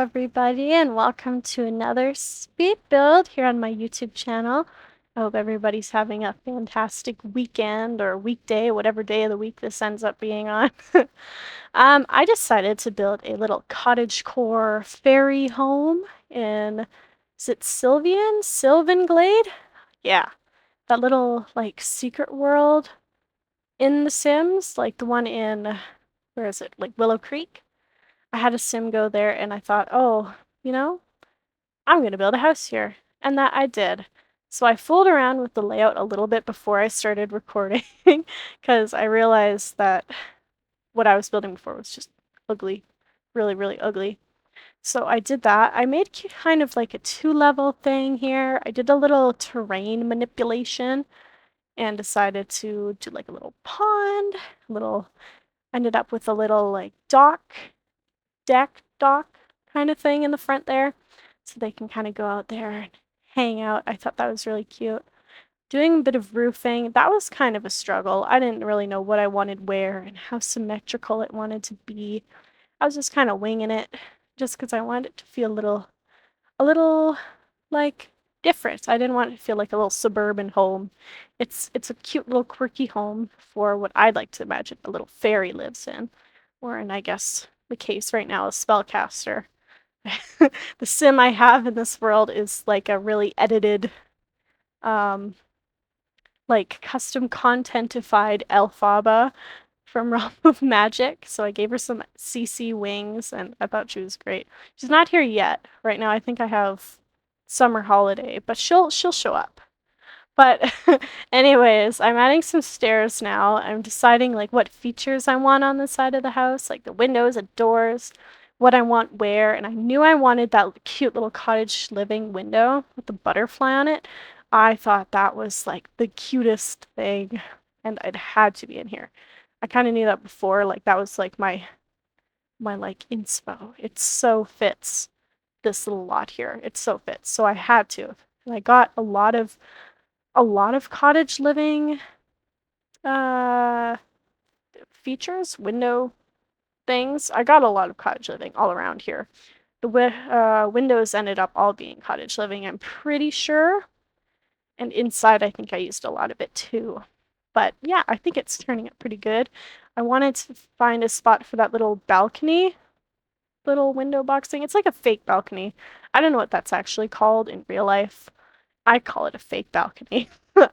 everybody, and welcome to another speed build here on my YouTube channel. I hope everybody's having a fantastic weekend or weekday, whatever day of the week this ends up being on. I decided to build a little cottagecore fairy home in, is it Sylvan Glade? Yeah, that little like secret world in The Sims, like the one in, where is it, like Willow Creek? I had a sim go there and I thought, oh, you know, I'm going to build a house here. And that I did. So I fooled around with the layout a little bit before I started recording because I realized that what I was building before was just ugly. Really, really ugly. So I did that. I made kind of like a 2-level thing here. I did a little terrain manipulation and decided to do like a little pond, ended up with a little like dock kind of thing in the front there, so they can kind of go out there and hang out. I thought that was really cute. Doing a bit of roofing, that was kind of a struggle. I didn't really know what I wanted where and how symmetrical it wanted to be. I was just kind of winging it just because I wanted it to feel a little like different. I didn't want it to feel like a little suburban home. It's a cute little quirky home for what I'd like to imagine a little fairy lives in, or in, I guess, the case right now, a spellcaster. The sim I have in this world is like a really edited, um, like custom contentified Elphaba from Realm of Magic. So I gave her some CC wings and I thought she was great. She's not here yet. Right now I think I have summer holiday, but she'll show up. But anyways, I'm adding some stairs now. I'm deciding like what features I want on the side of the house, like the windows and doors, what I want where, and I knew I wanted that cute little cottage living window with the butterfly on it. I thought that was like the cutest thing and it had to be in here. I kind of knew that before, like that was like my like inspo. It so fits this little lot here. It so fits. So I had to. And I got a lot of cottage living features, window things. I got a lot of cottage living all around here. The windows ended up all being cottage living, I'm pretty sure. And inside, I think I used a lot of it too. But yeah, I think it's turning out pretty good. I wanted to find a spot for that little balcony, little window box thing. It's like a fake balcony. I don't know what that's actually called in real life. I call it a fake balcony.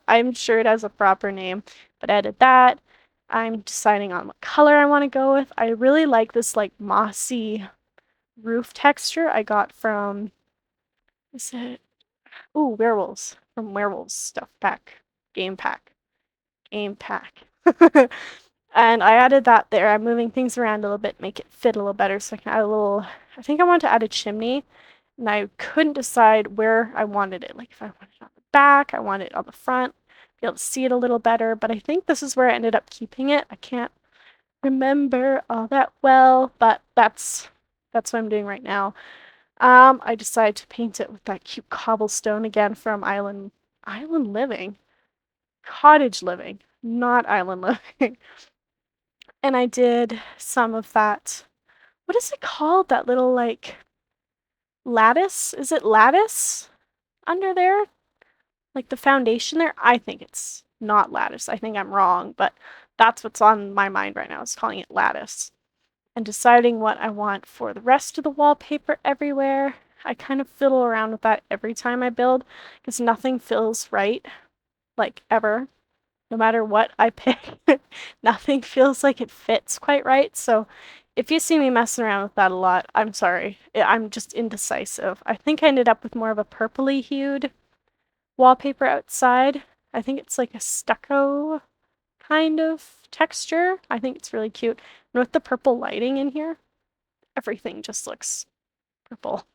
I'm sure it has a proper name, but I did that. I'm deciding on what color I want to go with. I really like this like mossy roof texture I got from, is it? Ooh, Werewolves. From Werewolves Stuff Pack. Game Pack. Game Pack. And I added that there. I'm moving things around a little bit, make it fit a little better so I can add a little, I think I want to add a chimney. And I couldn't decide where I wanted it. Like if I wanted it on the back, I wanted it on the front, be able to see it a little better. But I think this is where I ended up keeping it. I can't remember all that well, but that's what I'm doing right now. I decided to paint it with that cute cobblestone again from Island Living. Cottage Living, not Island Living. And I did some of that. What is it called? That little like lattice? Is it lattice under there? Like the foundation there? I think it's not lattice. I think I'm wrong, but that's what's on my mind right now, is calling it lattice. And deciding what I want for the rest of the wallpaper everywhere. I kind of fiddle around with that every time I build because nothing feels right, like ever. No matter what I pick, nothing feels like it fits quite right. So if you see me messing around with that a lot, I'm sorry. I'm just indecisive. I think I ended up with more of a purpley hued wallpaper outside. I think it's like a stucco kind of texture. I think it's really cute. And with the purple lighting in here, everything just looks purple.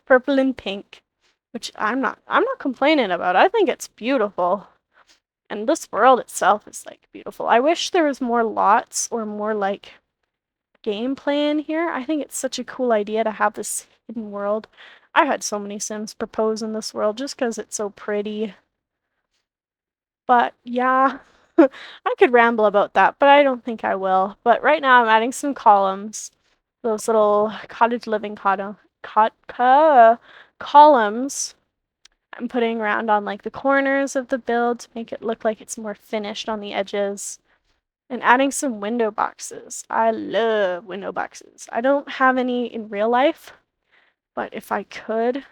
Purple and pink, which I'm not complaining about. I think it's beautiful. And this world itself is like beautiful. I wish there was more lots or more like gameplay in here. I think it's such a cool idea to have this hidden world. I had so many Sims propose in this world just because it's so pretty. But yeah, I could ramble about that, but I don't think I will. But right now I'm adding some columns, those little cottage living columns I'm putting around on like the corners of the build to make it look like it's more finished on the edges. And adding some window boxes. I love window boxes. I don't have any in real life, but if I could,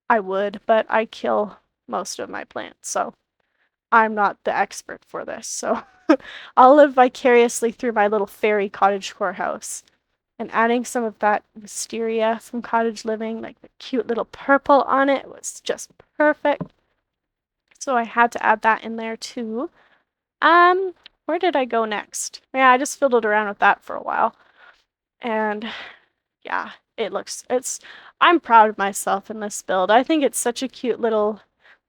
I would, but I kill most of my plants, so I'm not the expert for this. So I'll live vicariously through my little fairy cottagecore house. And adding some of that wisteria from cottage living, like the cute little purple on it, was just perfect. So I had to add that in there too. Where did I go next? Yeah, I just fiddled around with that for a while. And yeah, I'm proud of myself in this build. I think it's such a cute little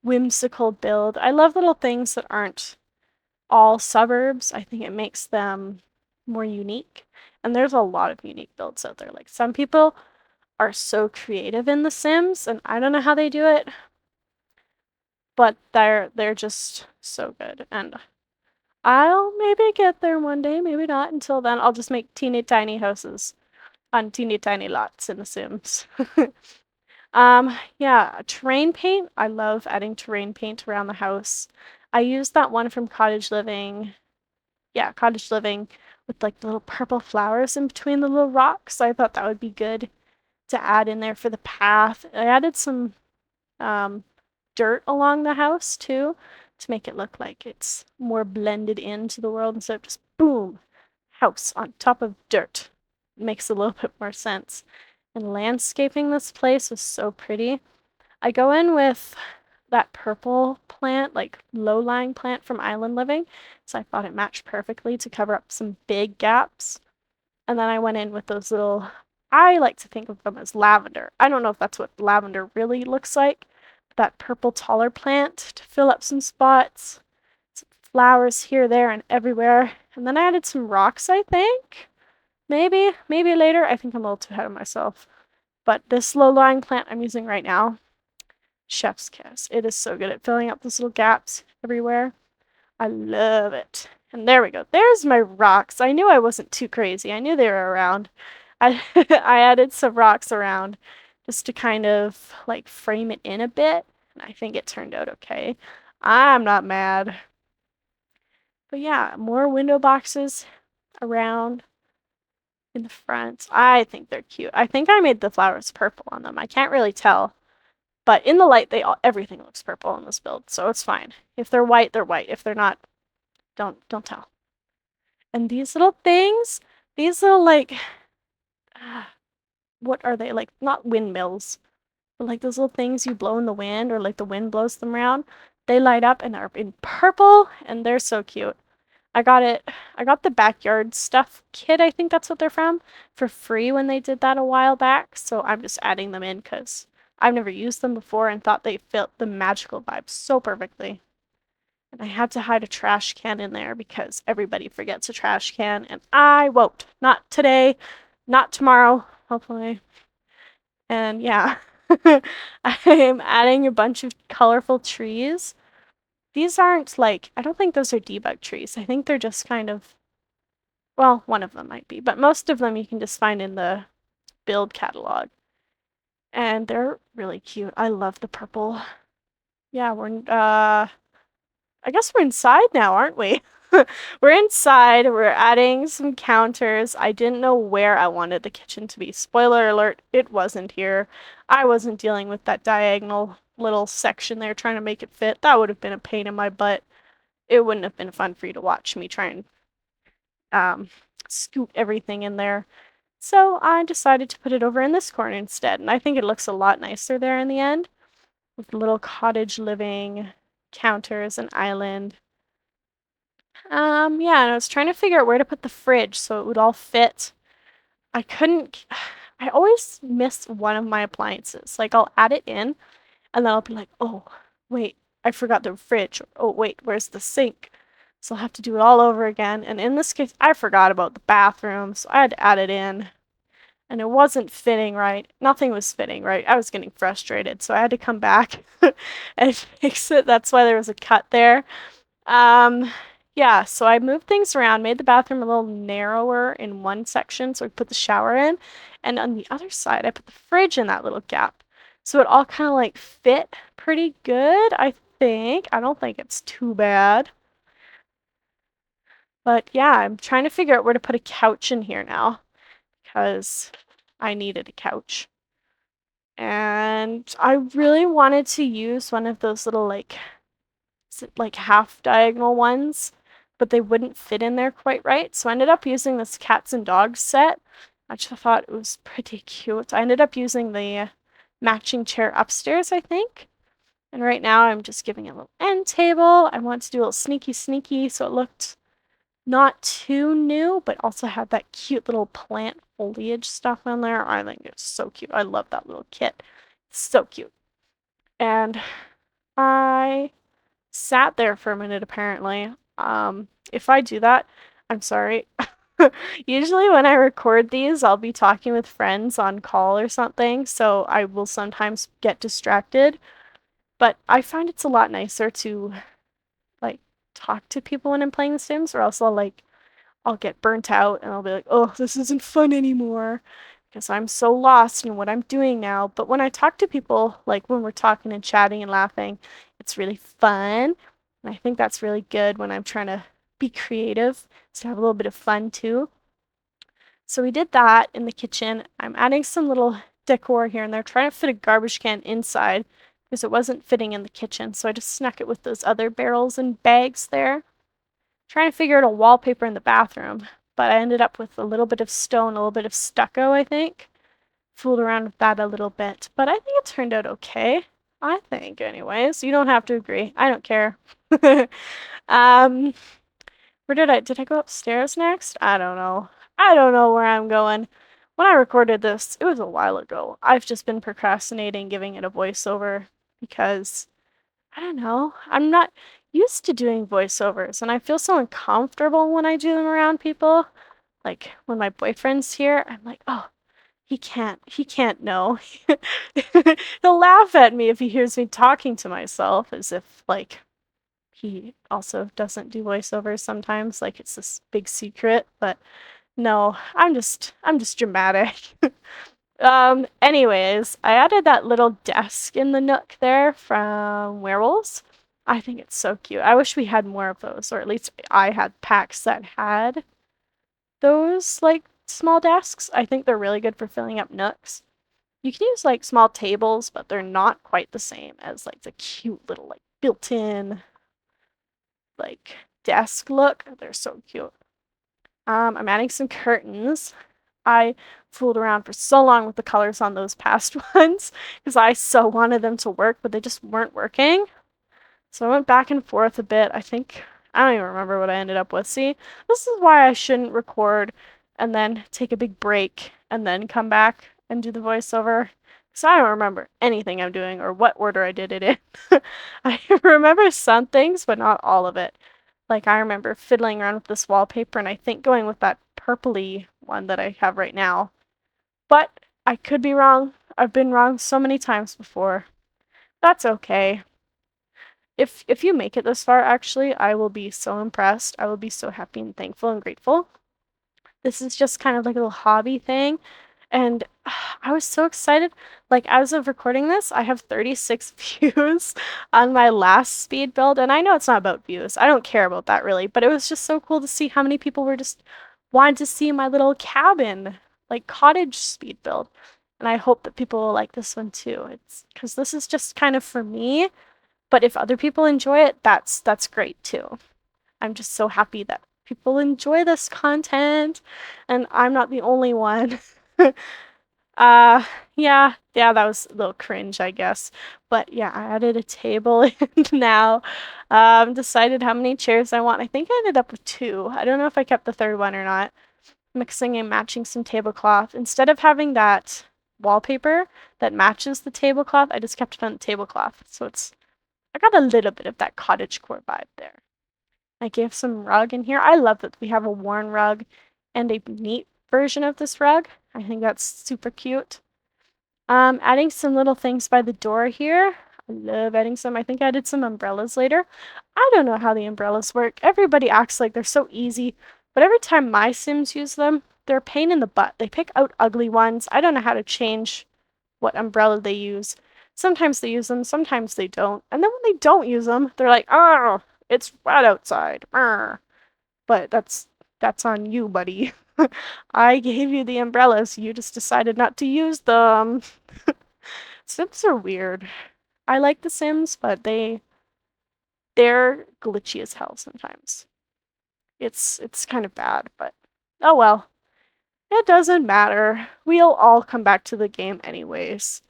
whimsical build. I love little things that aren't all suburbs. I think it makes them more unique. And there's a lot of unique builds out there. Like some people are so creative in The Sims, and I don't know how they do it, but they're just so good. And I'll maybe get there one day, maybe not. Until then, I'll just make teeny tiny houses on teeny tiny lots in The Sims. Yeah, terrain paint. I love adding terrain paint around the house. I used that one from Cottage Living. Yeah, Cottage Living with like the little purple flowers in between the little rocks. I thought that would be good to add in there for the path. I added some dirt along the house too to make it look like it's more blended into the world instead of just boom, house on top of dirt. It makes a little bit more sense. And landscaping this place was so pretty. I go in with that purple plant, like low-lying plant from Island Living, so I thought it matched perfectly to cover up some big gaps. And then I went in with those little, I like to think of them as lavender. I don't know if that's what lavender really looks like. That purple taller plant to fill up some spots. Some flowers here, there, and everywhere. And then I added some rocks, I think. Maybe later. I think I'm a little too ahead of myself. But this low-lying plant I'm using right now, chef's kiss. It is so good at filling up those little gaps everywhere. I love it. And there we go. There's my rocks. I knew I wasn't too crazy. I knew they were around. I added some rocks around just to kind of like frame it in a bit. And I think it turned out okay. I'm not mad. But yeah, more window boxes around in the front. I think they're cute. I think I made the flowers purple on them. I can't really tell. But in the light, everything looks purple in this build, so it's fine. If they're white, they're white. If they're not, don't tell. And these little things, these little like, what are they? Like not windmills, but like those little things you blow in the wind, or like the wind blows them around. They light up and are in purple, and they're so cute. I got the backyard stuff kit, I think that's what they're from, for free when they did that a while back. So I'm just adding them in because I've never used them before and thought they fit the magical vibe so perfectly. And I had to hide a trash can in there because everybody forgets a trash can, and I won't. Not today, not tomorrow, hopefully. And yeah, I'm adding a bunch of colorful trees. These aren't like, I don't think those are debug trees. I think they're just kind of, well, one of them might be, but most of them you can just find in the build catalog. And they're really cute. I love the purple. Yeah, I guess we're inside now, aren't we? We're inside. We're adding some counters. I didn't know where I wanted the kitchen to be. Spoiler alert, it wasn't here. I wasn't dealing with that diagonal little section there trying to make it fit. That would have been a pain in my butt. It wouldn't have been fun for you to watch me try and scoop everything in there. So I decided to put it over in this corner instead, and I think it looks a lot nicer there in the end with little cottage living counters and island. Yeah, and I was trying to figure out where to put the fridge so it would all fit. I always miss one of my appliances. Like I'll add it in and then I'll be like, oh, wait, I forgot the fridge. Oh, wait, where's the sink? So I'll have to do it all over again. And in this case, I forgot about the bathroom, so I had to add it in. And it wasn't fitting right. Nothing was fitting right. I was getting frustrated, so I had to come back and fix it. That's why there was a cut there. Yeah, so I moved things around, made the bathroom a little narrower in one section so I could put the shower in, And on the other side, I put the fridge in that little gap. So it all kind of like fit pretty good, I think. I don't think it's too bad. But yeah, I'm trying to figure out where to put a couch in here now because I needed a couch. And I really wanted to use one of those little like half diagonal ones, but they wouldn't fit in there quite right. So I ended up using this cats and dogs set. I just thought it was pretty cute. I ended up using the matching chair upstairs, I think. And right now I'm just giving it a little end table. I want to do a little sneaky so it looked not too new, but also had that cute little plant foliage stuff on there. I think it's so cute. I love that little kit. It's so cute. And I sat there for a minute apparently. If I do that, I'm sorry. Usually when I record these, I'll be talking with friends on call or something, so I will sometimes get distracted. But I find it's a lot nicer to like talk to people when I'm playing The Sims, or else I'll get burnt out and I'll be like, oh, this isn't fun anymore because I'm so lost in what I'm doing now. But when I talk to people, like when we're talking and chatting and laughing, it's really fun. And I think that's really good when I'm trying to be creative, to have a little bit of fun too. So we did that in the kitchen. I'm adding some little decor here and there, trying to fit a garbage can inside because it wasn't fitting in the kitchen. So I just snuck it with those other barrels and bags there. Trying to figure out a wallpaper in the bathroom, but I ended up with a little bit of stone, a little bit of stucco, I think. Fooled around with that a little bit, but I think it turned out okay. I think, anyways. You don't have to agree. I don't care. Where did I go upstairs next? I don't know. I don't know where I'm going. When I recorded this, it was a while ago. I've just been procrastinating giving it a voiceover because I don't know. I'm not used to doing voiceovers, and I feel so uncomfortable when I do them around people. Like when my boyfriend's here, I'm like, oh, he can't know. He'll laugh at me if he hears me talking to myself as if like he also doesn't do voiceovers sometimes, like it's this big secret, but no, I'm just dramatic. Anyways, I added that little desk in the nook there from Werewolves. I think it's so cute. I wish we had more of those, or at least I had packs that had those, like, small desks. I think they're really good for filling up nooks. You can use, like, small tables, but they're not quite the same as, like, the cute little, like, built-in, like, desk look. They're so cute. I'm adding some curtains. I fooled around for so long with the colors on those past ones because I so wanted them to work, but they just weren't working. So I went back and forth a bit. I don't even remember what I ended up with. See, this is why I shouldn't record and then take a big break and then come back and do the voiceover. So I don't remember anything I'm doing or what order I did it in. I remember some things, but not all of it. Like I remember fiddling around with this wallpaper and I think going with that purpley one that I have right now. But I could be wrong. I've been wrong so many times before. That's okay. If you make it this far, actually, I will be so impressed. I will be so happy and thankful and grateful. This is just kind of like a little hobby thing. And I was so excited. Like, as of recording this, I have 36 views on my last speed build. And I know it's not about views. I don't care about that really. But it was just so cool to see how many people were just wanting to see my little cabin, like cottage speed build. And I hope that people will like this one too. It's because this is just kind of for me. But if other people enjoy it, that's great too. I'm just so happy that people enjoy this content and I'm not the only one. Yeah, that was a little cringe, I guess. But yeah, I added a table and now decided how many chairs I want. I think I ended up with 2. I don't know if I kept the third one or not. Mixing and matching some tablecloth. Instead of having that wallpaper that matches the tablecloth, I just kept it on the tablecloth. So I got a little bit of that cottagecore vibe there. I gave some rug in here. I love that we have a worn rug and a neat version of this rug. I think that's super cute. Adding some little things by the door here. I love adding some. I think I added some umbrellas later. I don't know how the umbrellas work. Everybody acts like they're so easy, but every time my Sims use them, they're a pain in the butt. They pick out ugly ones. I don't know how to change what umbrella they use. Sometimes they use them, sometimes they don't. And then when they don't use them, they're like, "Oh, it's wet outside." But that's on you, buddy. I gave you the umbrellas, you just decided not to use them. Sims are weird. I like the Sims, but they're glitchy as hell sometimes. It's kind of bad, but oh well. It doesn't matter. We'll all come back to the game anyways.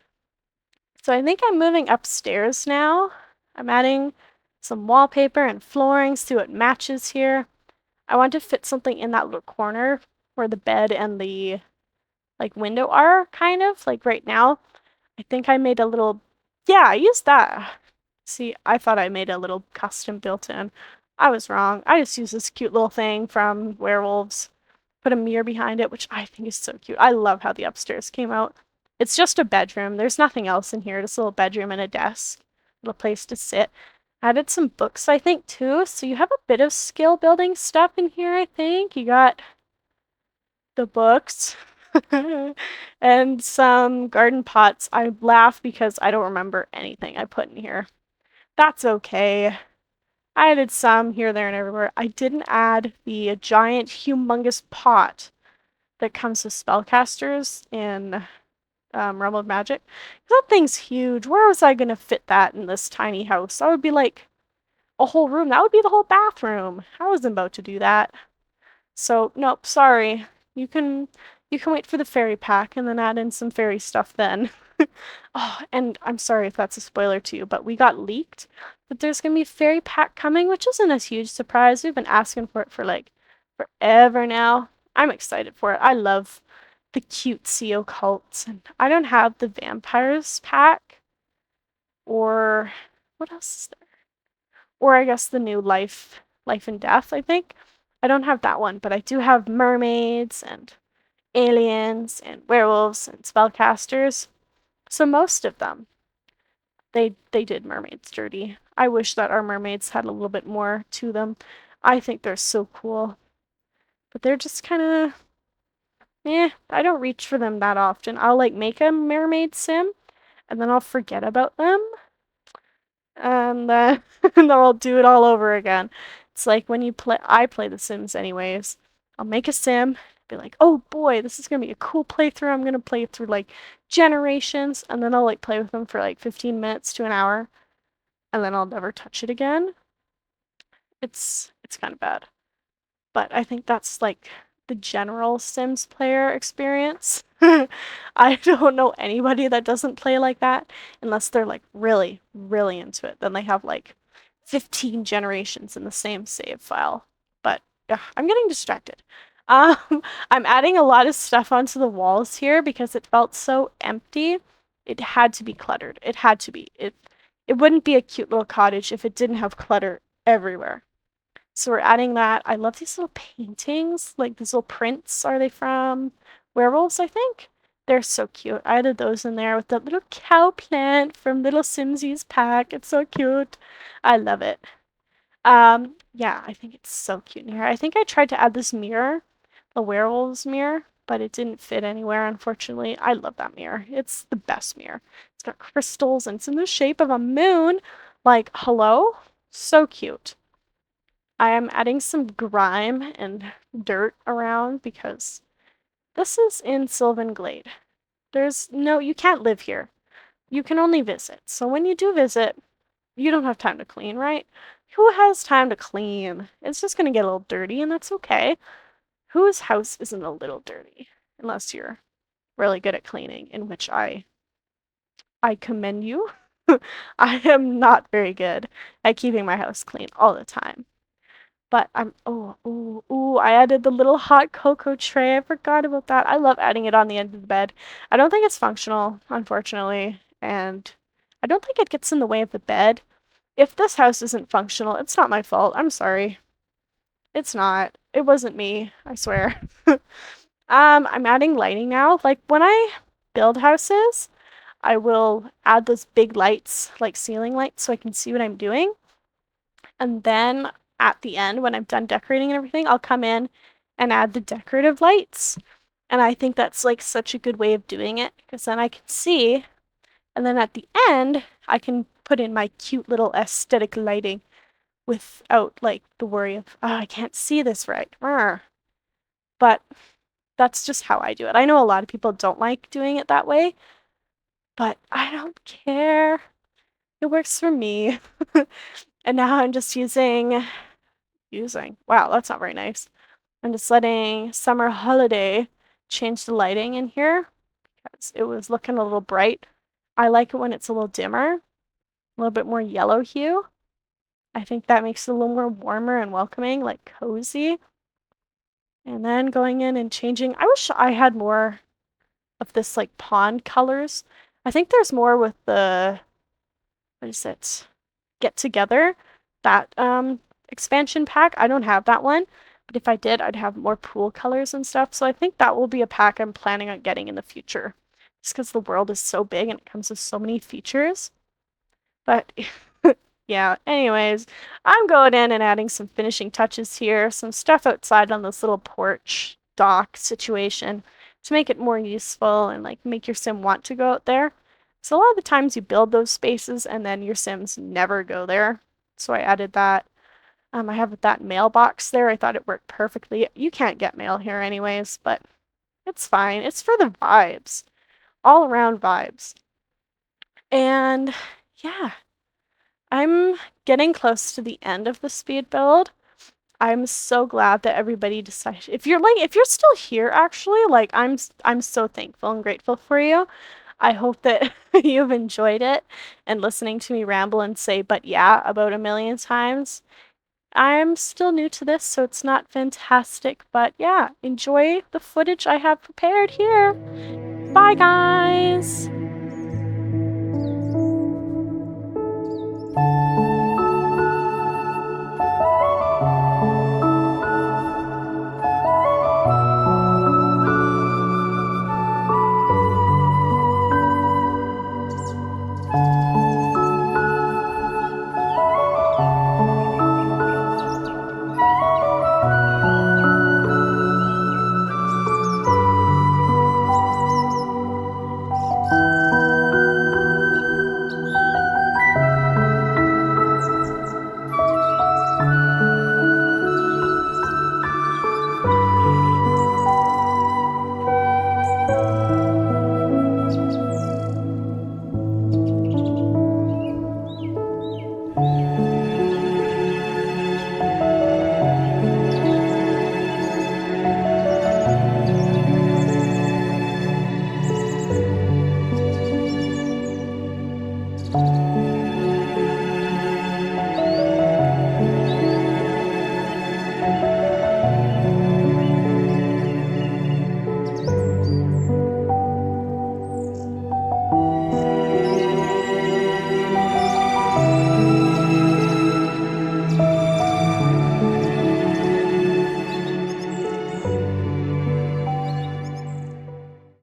So I think I'm moving upstairs now. I'm adding some wallpaper and flooring, see what matches here. I want to fit something in that little corner where the bed and the like window are, kind of like right now. I think I made a little, yeah, I used that. See, I thought I made a little custom built-in. I was wrong. I just used this cute little thing from Werewolves. Put a mirror behind it, which I think is so cute. I love how the upstairs came out. It's just a bedroom. There's nothing else in here. Just a little bedroom and a desk. Little place to sit. Added some books, I think, too. So you have a bit of skill building stuff in here, I think. You got the books and some garden pots. I laugh because I don't remember anything I put in here. That's okay. I added some here, there, and everywhere. I didn't add the giant, humongous pot that comes with spellcasters in Realm of Magic. That thing's huge. Where was I going to fit that in this tiny house? That would be like a whole room. That would be the whole bathroom. I wasn't about to do that. So, nope, sorry. You can wait for the fairy pack and then add in some fairy stuff then. Oh, and I'm sorry if that's a spoiler to you, but we got leaked that there's gonna be a fairy pack coming, which isn't a huge surprise. We've been asking for it for like forever now. I'm excited for it. I love the cutesy occults, and I don't have the vampires pack, or what else is there? Or I guess the new life and death, I think. I don't have that one, but I do have mermaids and aliens and werewolves and spellcasters. So most of them, they did mermaids dirty. I wish that our mermaids had a little bit more to them. I think they're so cool. But they're just kind of, I don't reach for them that often. I'll like make a mermaid sim and then I'll forget about them. And then, and then I'll do it all over again. It's like when I play The Sims anyways. I'll make a sim, be like, oh boy, this is gonna be a cool playthrough. I'm gonna play through like generations, and then I'll like play with them for like 15 minutes to an hour, and then I'll never touch it again. It's kind of bad. But I think that's like the general Sims player experience. I don't know anybody that doesn't play like that unless they're like really, really into it. Then they have like 15 generations in the same save file. But I'm getting distracted. Um, I'm adding a lot of stuff onto the walls here because it felt so empty. It had to be cluttered. It had to be. It wouldn't be a cute little cottage if it didn't have clutter everywhere. So we're adding that. I love these little paintings. Like these little prints. Are they from Werewolves, I think? They're so cute. I added those in there with the little cow plant from Little Simsies pack. It's so cute. I love it. Yeah, I think it's so cute in here. I think I tried to add this mirror, the werewolves mirror, but it didn't fit anywhere, unfortunately. I love that mirror. It's the best mirror. It's got crystals and it's in the shape of a moon. Like, hello? So cute. I am adding some grime and dirt around because this is in Sylvan Glade. You can't live here. You can only visit. So when you do visit, you don't have time to clean, right? Who has time to clean? It's just gonna get a little dirty, and that's okay. Whose house isn't a little dirty? Unless you're really good at cleaning, in which I commend you. I am not very good at keeping my house clean all the time. But I added the little hot cocoa tray. I forgot about that. I love adding it on the end of the bed. I don't think it's functional, unfortunately, and I don't think it gets in the way of the bed. If this house isn't functional, it's not my fault. I'm sorry. It's not. It wasn't me, I swear. I'm adding lighting now. Like when I build houses, I will add those big lights, like ceiling lights, so I can see what I'm doing. And then at the end, when I'm done decorating and everything, I'll come in and add the decorative lights. And I think that's like such a good way of doing it because then I can see, and then at the end, I can put in my cute little aesthetic lighting without like the worry of, oh, I can't see this right. But that's just how I do it. I know a lot of people don't like doing it that way, but I don't care. It works for me. And now I'm just wow, that's not very nice. I'm just letting Summer Holiday change the lighting in here because it was looking a little bright. I like it when it's a little dimmer, a little bit more yellow hue. I think that makes it a little more warmer and welcoming, like cozy. And then going in and changing. I wish I had more of this like pond colors. I think there's more with the, what is it? Get Together, that expansion pack. I don't have that one, but if I did, I'd have more pool colors and stuff. So I think that will be a pack I'm planning on getting in the future, just because the world is so big and it comes with so many features. But yeah, anyways, I'm going in and adding some finishing touches here, some stuff outside on this little porch dock situation to make it more useful and like make your sim want to go out there. So a lot of the times you build those spaces and then your sims never go there. So I added that. I have that mailbox there. I thought it worked perfectly. You can't get mail here anyways, but it's fine. It's for the vibes. All around vibes. And yeah, I'm getting close to the end of the speed build. I'm so glad that everybody decided. If you're still here actually, like I'm so thankful and grateful for you. I hope that you've enjoyed it and listening to me ramble and say but yeah about a million times. I'm still new to this, so it's not fantastic, but yeah, enjoy the footage I have prepared here. Bye guys.